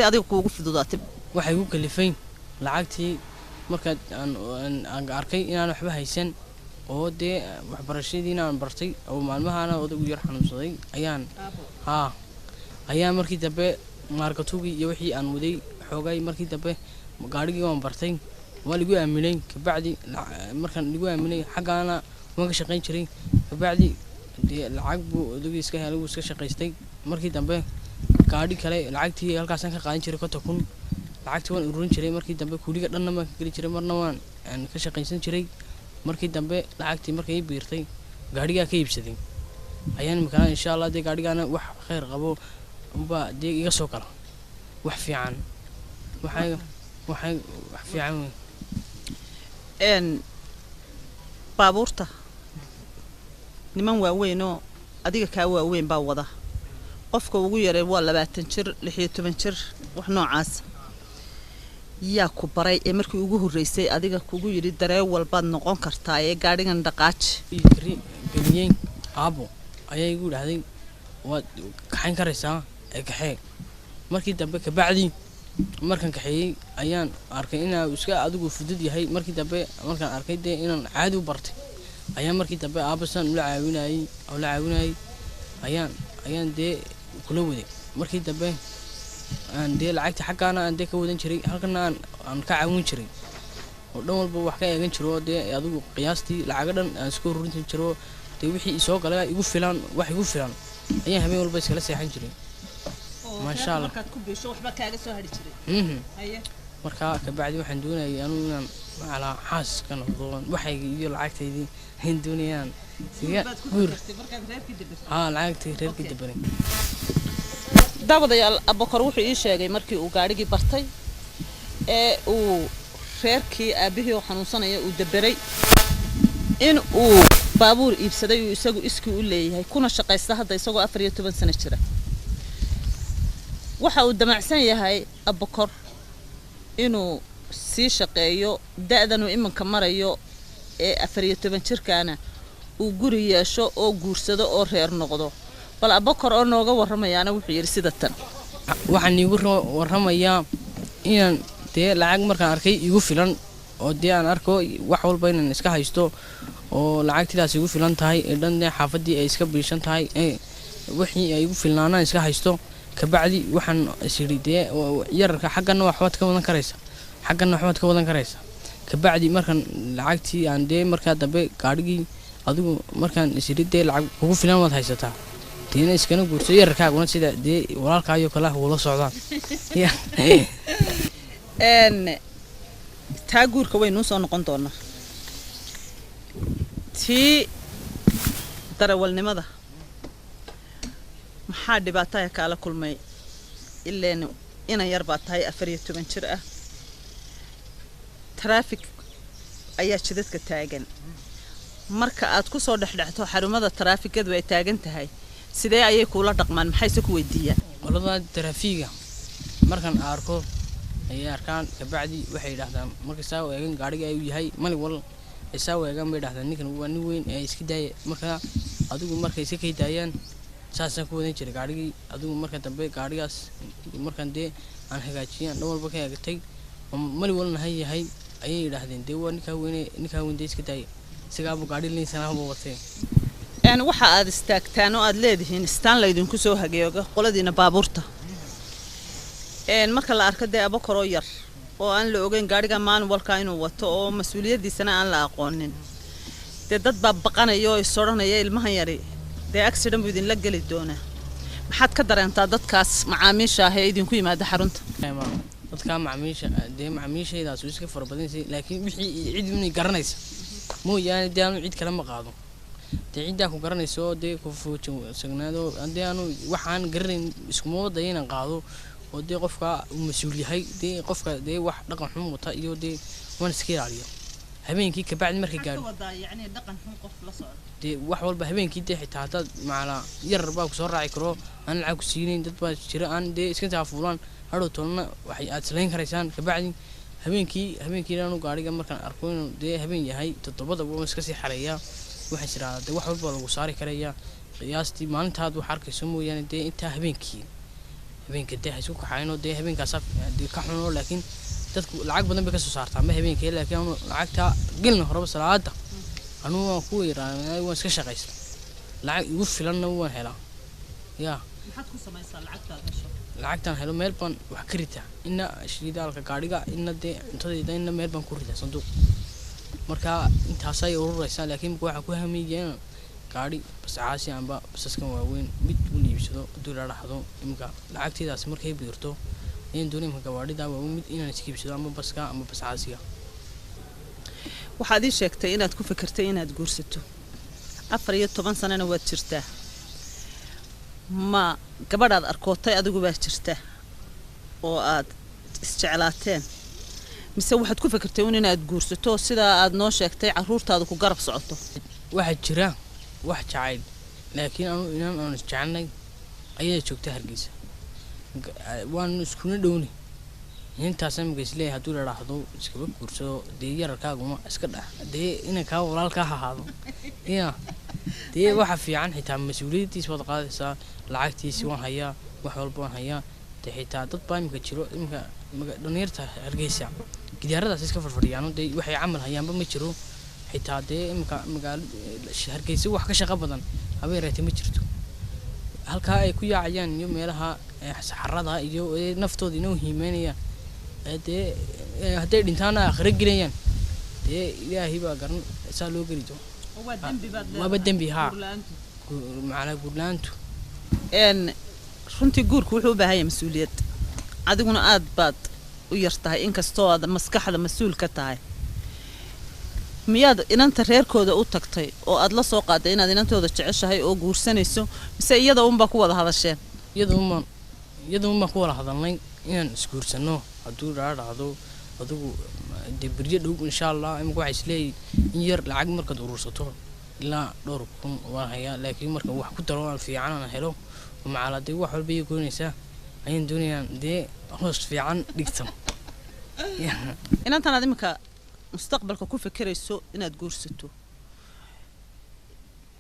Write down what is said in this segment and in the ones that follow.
adiga kuugu fududaatay waxay u kalifayn lacagtii marka aan arkay inaan waxba haysan oo dee waxbarashadii aan bartay oo maalmahaana odagu yar xanuunsaday ayaan markii dambe markatuugii iyo wixii aan waday xoogay markii dambe gaarigii waan bartay waa lagu aaminay kabacdi markaan lagu aaminay xaqaana waan ka shaqayn jiray kabacdi dee lacag buu odagu iska helay iska shaqaystay markii dambe gaari kale lacagtii halkaas ka qaadan jiray 50,000 lacagtii waan ururin jiray markii dambe kuliga dhanna ma ka gali jiray marna waan ka shaqaysan jiray markii dambe lacagtii markay biirtay gaariga ka iibsaday ayaan imkaan insha Allah dee gaarigana wax khayr qabo uba dee iga soo kala wax fiican waxay wax fiican baabuurta niman waaweyn oo adiga ka waaweyn baa wada qofka ugu yaray waa 20 jir 16 jir wax noocaas yaa ku baray ee markii ugu horeysay adiga kugu yiri daree walbaad noqon kartaa ee gaarigan dhaqaaj galiyeen aabo ayay igu dhaxday waad kaxayn karaysaa ee kaxee markii dambe ka bacdi markan kaxeeyay ayaan arkay inaa iska adigu fudud yahay markii dambe markaan arkay inaan caadi u bartay ayaan markii dambe aabasan la caawinayay ayaan dee kula waday markii dambe aan dee lacagta xaqaana aan dee ka wadan jiray halkana aan ka caawin jiray oo dhan walba wax ka eegan jiro dee adigu qiyaastii lacag dhan aan isku rurintin jiro dee wixii soo galay igu filan wax igu filan ayaan habeen walba iskala seexan jiray ma sha Allah markaad ku beesho waxba kaaga soo hari jiray haye marka ka bacdi waxaan doonayay inaan ala xaas ka noqdo waxay iyo lacagtaydii aan doonayaan siga guur lacagtii reerkii dabaray daawadayaal Abukar wuxuu ii sheegay markii uu gaarigii bartay ee uu reerkii aabihii xanuunsanaya uu dabaray in uu baabuur iibsaday uu isagu iskii u leeyahay kuna shaqaysta hadda isagoo 14 sano jira waxa uu damacsan yahay Abukar inuu sii shaqeeyo da'dan uu imanka marayo ee 14 jirkaana uu guri yeesho oo guursado oo reer noqdo bal Abukar oo nooga warramayaana wuxuu yiri sida tan waxaan igu warramayaa inaan dee lacag markaan arkay igu filan oo dee aan arko wax walba inaan iska haysto oo lacagtidaas igu filan tahay ee dhan xaafadii ay iska biishan tahay wixii ay igu filnaanaan iska haysto kabacdi waxaan isiri dee yararka xaqana waxbaad ka wadan karaysa kabacdi markaan lacagtii aan dee markaa dambe gaarigii adigu markaan isiri dee lacag ugu filan waad haysataa deena iskana guurso yararkaaguna sida dee walaalkaayo kala wala socdaan taa guurka waynu soo noqon doonaa tii darawalnimada maxaa dhibaato ah kala kulmay ileen ina yar baa tahay 14 jir ah traffic ayaa jidadka taagan marka aad ku soo dhaxdhaxto xarumada trafficadu ay taagan tahay sidee ayay kula dhaqmaan maxay ku weydiiyaan qolada traffiga markan arko ay arkaan kabacdi waxay yiraahdaan marka saaw eegan gaariga ay u yahay mali wal saaw eegan bay yiraahdaan ninkan waa nin weyn ee iska daay marka adigu markay iska kaydayaan saasan ku wadan jiray gaarigii adigu marka dambe gaarigaas markan dee aan hagaajiyaan dhan walba ka eegtay mali walna yahay ayay yiraahdeen dee waa ninka weyn dee iska daay sigaabo gaari liisanaa buu watay waxa aad istaagtaan oo aad leedihiin istaan la idinku soo hageeyo qoladiina baabuurta marka la arko dee Abukar oo yar oo aan la ogeyn gaariga maanwalka inuu wato oo mas'uuliyadiisana aan la aqoonin dee dad baa baqanayo oo soranaya ilmahan yari dee accident buu idin la gali doona maxaad ka dareentaa dadkaas macaamiisha ah ee idinku yimaada xarunta dadka macaamiishaydaas iska farbadinaysa laakiin wixii cid inay garanaysa mooyaane dee aanu cid kale ma qaado dee cidda ku garanayso dee ku foojignaado dee aanu waxaan garanayn isku mooday inaan qaado oo dee qofka mas'uul yahay dee qofka dee wax dhaqan xun wata iyo dee waan iska ilaaliyo habeenkii ka bacdi markay gaaro yani dhaqan xun qof la socdo dee wax walba habeenkii dee xitaa dad macala yar baa ku soo raaci karo aan lacag ku siinayn dad baa jira aan dee iska taafuulaan hadhow toona waxay aad salayn karaysaan ka bacdi habeenkii aanu gaariga markaan arko inuu dee habeen yahay 7 buu iska sii xareeyaa waxay jiraade wax walba lagu saari karaya qiyaastii maalintaad wax arkayso mooyaan dee inta habeenkii habeenka dee isku kaxayno dee habeenkaas dee ka xuno laakiin dadku lacag badan bay ka soo saartaa ma habeenkii laakiin anu lacagta gelna horaba salaada anu waan ku weeraanay waan iska shaqaystaa lacag igu filanna waan helaa yaa maxaad ku samaysaa lacagtaada hesho lacagtan helo meel baan wax ka ritaa inna shidaalka gaadhiga inna dee cuntadayda inna meel baan ku ritaa sanduuq marka intaasay ururaysaa laakiin waxaan ku hamiyeen gaadhi bas caasi amba basaskan waaweyn mid u iibsado hadduu la dhaxdo imika lacagtaydaasi markay biirto in doonimka gawaadhida waa mid inaan iska iibsado ama baska ama bas caasiga waxaad ii sheegtay inaad ku fikirtay inaad guursato 14 sanana waad jirtaa ma gabadhaad arkootay adigu baa jirta oo aad isjeclaateen mise waxaad ku fikirtay inaad guursato sida aad noo sheegtay caruurtaadu ku garab socoto waxa jira wax jacayl laakiin inaan aan isjecelnay ayaa joogta Hargeysa waan iskuna dhowni intaas ama geesley hadduu la dhaxdo iska guursado dee yararkaaguma iska dhax dee inay ka walaalka ahaado dee waxa fiican xitaa mas'uuliyadiisa wada qaadaysaa lacagtiisa waan hayaa wax walba waan hayaa dee xitaa dad baa imika jiro imika dhalinyarta Hargeysa gidaaradaas iska fadhiyaan dee waxay camal hayaanba ma jiro xitaa dee imika magaalo Hargeysa wax ka shaqo badan habeereetay ma jirto halka ay ku yaacayaan iyo meelaha saxarada iyo naftooda inuu hiimeynaya dee haday dhintaana akhri gelayaan dee ilaahi baa garan saa loo geli doo waa dambi ha macna gudlaantu runtii guurku wuxuu u baahan yahay mas'uuliyad adiguna aad baad u yartahay inkastoo aad maskaxda mas'uul ka tahay miyaad inanta reerkooda u tagtay oo aad la soo qaaday inaad inantooda jeceshahay oo guursanayso mise iyada unba ku wada hadasheen iyada uma ku wada hadalnay inaan isguursano hadduu dhaadhacdo adigu debriye dhow insha Allah imku waxay isleeyihiin in yar lacag markaad urursato ilaa 2,000 waan hayaa laakiin marka wax ku daro aan fiican aan helo macaaladii wax walba ay goynaysaa ayaan doonayaan dee hoos fiican dhigtan inantan aad imika mustaqbalka ku fikirayso inaad guursato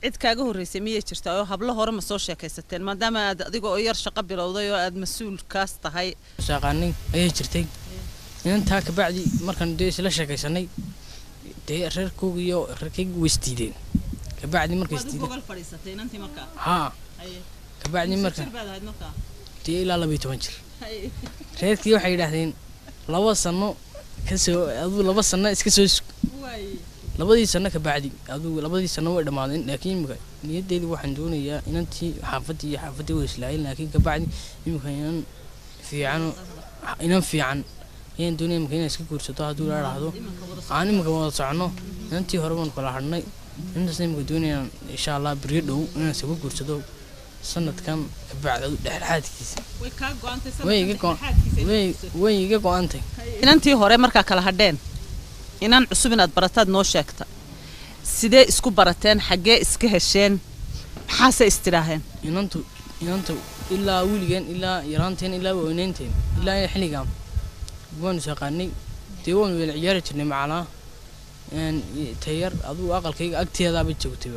cid kaaga horeysay miyay jirtaa oo hablo hore ma soo sheekaysateen maadaama aad adiga oo yar shaqo bilowday oo aad mas'uul kaas tahay shaqaanin ayay jirtay inta ka bacdi markan dee isla sheekaysanay dee reerkooga iyo reerkayga weystiideen ka bacdi markay istiideen gobol fadhiisatay inantii markaa ha ka bacdi markan dee ilaa 12 jir reerkii waxay yiraahdeen 2 sano ka soo adu 2 sano iska soo labadii sano ka bacdi adu labadii sano way dhamaadeen laakiin imika niyadeedu waxaan doonayaa inantii xaafadii way islaayeen laakiin ka bacdi imika inan fiican ayaan doonaya imika inaan iska guursato hadduu la dhaxdo aan imika wada socono inantii hore baan kala hadhnay intaas imika doonayaan insha Allah bari dhow inaan iska guursado sanadkan ka bacdi dhexdhexaadkiisa way iga go'antay inantii hore markaa kala hadheen inaan cusub inaad barataad noo sheegta sidee isku barateen xagee iska hesheen maxaase istiraaheen inantu ilaa wiilgan ilaa yaraanteen ilaa weynaynteen ilaa xilligan waan shaqaanay dee waan weel ciyaar jirnay macnaa tayar aduu aqalkayga agteeda ba joogtay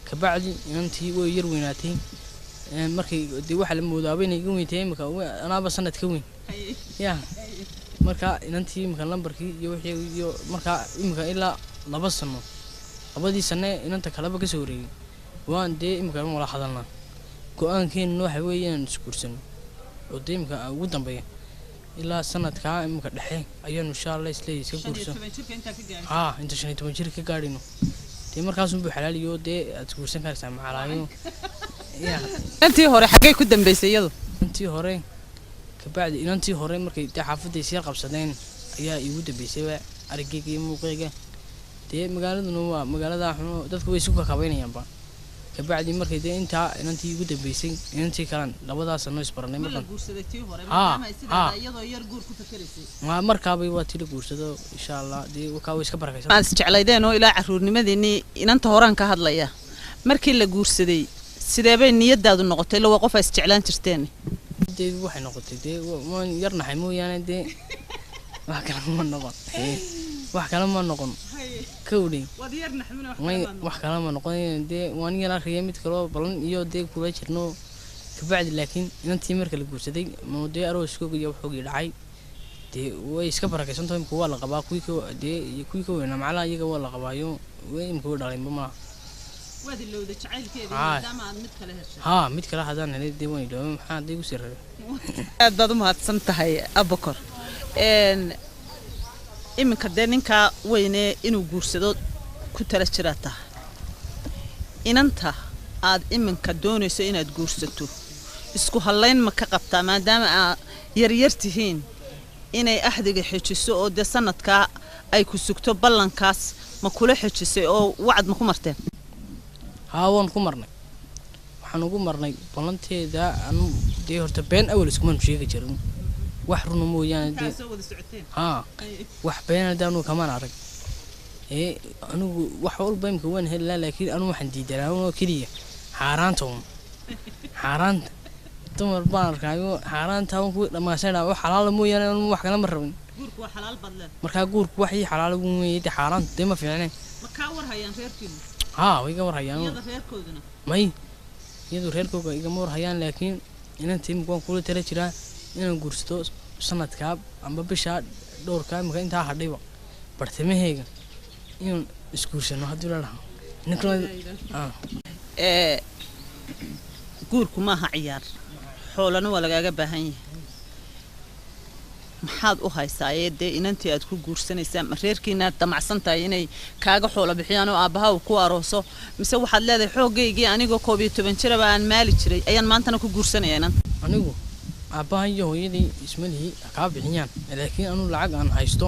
ka bacdi inantii way yar weynaatay markay dee waxa la moodaabay inay iga weyntahay imika anaaba sanad ka weyn yaa marka inantii imika lambarkii iyo wixii iyo marka imika ilaa 2 sano labadii sano inanta kalaba ka soo wareegay waan dee imika wala hadalnaa go'aankeenna waxa weeyaan isguursano oo dee imika ugu dambeeya ilaa sanadka imika dhexe ayaan insha Allah isleeyahay iska guursan inta 15 jir ka gaadhino dee markaas uu xalaaliyo dee aad guursan kartaa macalaayo intii hore xagee ku dambeysay iyadu intii hore ka bacdi inantii hore markay xaafadii sii qabsadeen ayaa igu dambeysay aragayga iyo muuqayga dee magaaladuna waa magaalada xuno dadku way isku kabaynayaan ba ka bacdi markay dee inta inantii igu dambeysay inantii kalan labadaas sano isbaranay markan guursaday hore maadaama ay sidaa iyadoo yar guur ku fikiraysay markaabay waa tii guursado insha Allah dee waxa way iska barakaysan aan isjeclaydeen oo ilaa caruurnimadeenii inanta horaan ka hadlaya markii la guursaday sidee bay niyadaadu noqotay la qof ay isjeclaan jirteen dee waxay noqotay dee waan yarnahay mooyaane dee wax kale ma noqon kawdhi wax kale ma noqon dee waan yar arkay mid kale balan iyo dee kula jirno ka kabacdi laakiin inantii marka la guursaday moodee arooskooga iyo wuxuu dhacay dee way iska barakaysan tahay kuwa la qabaa kuwii ka weynaa macnaha iyaga waa la qabaayo way imku dhalayba ma wadi lowda jacaylkeeda maadaama aad mid kale heshay ها mid kale hadaan helay dee way dhaw maxaa day u sirray aad baad u mahadsan tahay Abukar iminka dee ninka weyne inuu guursado ku tala jirata inanta aad iminka doonayso inaad guursato isku halayn ma ka qabtaa maadaama aad yar tihiin inay ahdiga xijiso oo de sanadka ay ku sugto ballankaas ma kula xijisay oo wacd ma ku marteen ها waan ku marnay waxaan ugu marnay ballanteeda anu dee horta been awal isku man sheegi jirin wax run mooyaan dee ها wax been daanu kama arag anu wax walba imka waan helaa laakiin anu waxaan diidanaa oo kaliya xaaraanta dumar baan arkaayo xaaraanta ku dhamaasana wax xalaal mooyaan anu wax kala ma rabin guurku waa xalaal badle marka guurku waxii xalaal ugu weeyay xaaraanta ma fiicneen ma ka war hayaan reerkiina ها ويجا ورهيان ما يدو ريركوغا إيجا ورهيان لكن إن أنتي مكون كل ترى ترى إن جورستو سنة كاب أما بشار دور كاب مكان تها حديبا برتمه هيجا إن إسكورشنو هدول لها نكرا جوركم ما عيار حولنا ولا جاجا بهاي maxaad u haysaa de inantii aad ku guursanaysaa reerkiina damacsantahay inay kaaga xoolo bixiyaan oo aabaha ku arooso mise waxaad leedahay xoogaygii anigoo 12 jir baan maali jiray ayaan maantana ku guursanayay inanta anigu aabaha iyo hooyadii ismalihi ka bixiyaan laakiin anu lacag aan haysto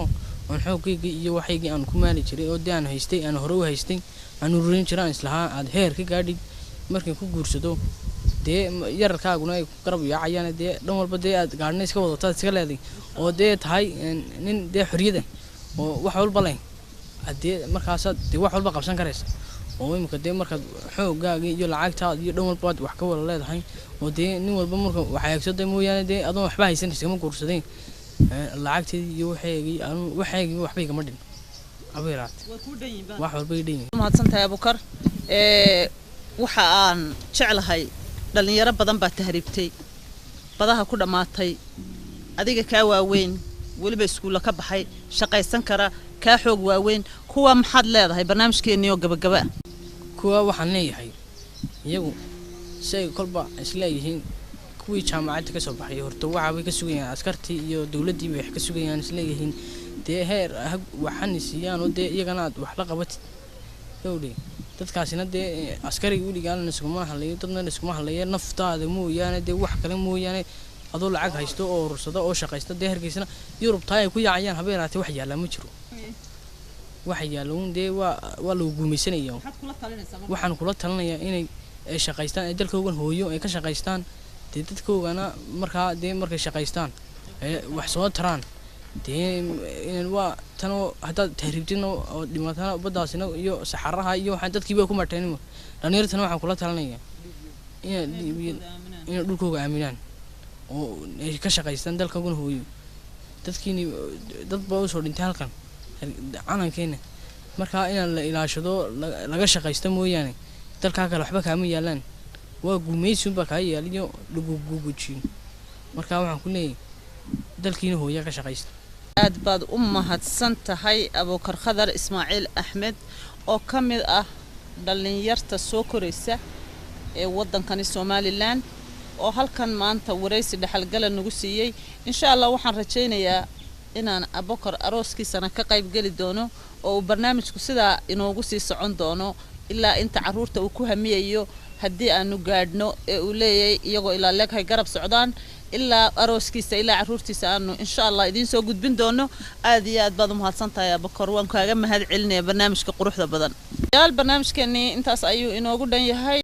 aan xoogaygii iyo waxaygii aan ku maali jiray oo daan haystay aan hore u haystay aan ururin jiraan islaha aad heer ka gaadhid markii ku guursado dee yararkaaguna ay qarab yaacayaan dee dhan walba dee aad gaadhna iska wadataa iska leeday oo dee tahay nin dee xuriyada oo wax walba leh adee markaas dee wax walba qabsan karaysa oo imka dee marka xoogaaga iyo lacagtaada iyo dhan walba wax ka wada leedahay oo dee nin walba marka waxa eegsaday mooyaan dee adoon waxba haysan iskama guursadeen lacagteedii iyo waxaygii waxba igama dhin abeeraat wax walba idin mahadsantahay Abukar waxa aan jeclahay dhalinyaro badan baa tahriibtay badaha ku dhamaatay adiga ka waaweyn waliba iskuul ka baxay shaqaysan kara ka xoog waaweyn kuwa maxad leedahay barnaamijkeeni oo gabagaba kuwa waxaan leeyahay iyagu shay kolba isleeyihiin kuwii jaamacadda ka soo baxay horta waxa way ka sugayaan askartii iyo dawladii way ka sugayaan isleeyihiin dee heer waxaan siiyaan oo dee iyagana wax la qabatid hawdii dadkaasina dee askariga wiligaan iskuma halayo dadna iskuma halayo naftaada mooyaan dee wax kale mooyaan adoo lacag haysto oo rursado oo shaqaysto dee hergeysana Yurub taay ku yaacayaan habeeraatay wax yaala ma jiro wax yaaloon dee waa lagu guumeysanayaa waxaan kula talinayaa inay shaqaystaan dalkooda hooyo ay ka shaqaystaan dee dadkoogana markay shaqaystaan wax soo taraan dee waa tan hada tahriibtino oo dhimatana badaasina iyo saxaraha iyo waxaan dadkii way ku marteen dhalinyartana waxaan kula talinayaa in dhulkooga aaminaan oo ay ka shaqaystaan dalkooda hooyo dadkiini dad baa u soo dhintay halkan calankeena marka in la ilaashado laga shaqaysto mooyaan dalka kale waxba kaama yaalaan waa guumeysi ba ka yaaliyo lagu gugujiin marka waxaan ku leeyahay dalkiina hooyo ka shaqaysto aad baad u mahadsan tahay Abukar Khadar Ismaaciil Axmed oo kamid ah dhalinyarta soo koraysa ee wadankani Soomaaliland oo halkan maanta wareysi dhaxalgal nagu siiyay insha Allah waxaan rajaynayaa inaan Abukar arooskiisana ka qayb gali doono oo barnaamijku sida inoogu sii socon doono ilaa inta caruurta uu ku hamiyayo haddii aanu gaadhno ee uu leeyahay iyagoo ilaa leeghay garab socdaan ilaa arooskiisa ilaa caruurtiisa aanu insha Allah idin soo gudbin doono aad iyo aad baad u mahadsantahay Abukar waan kaaga mahad celinaya barnaamijka quruxda badan yaal barnaamijkeeni intaas ayuu inoogu dhan yahay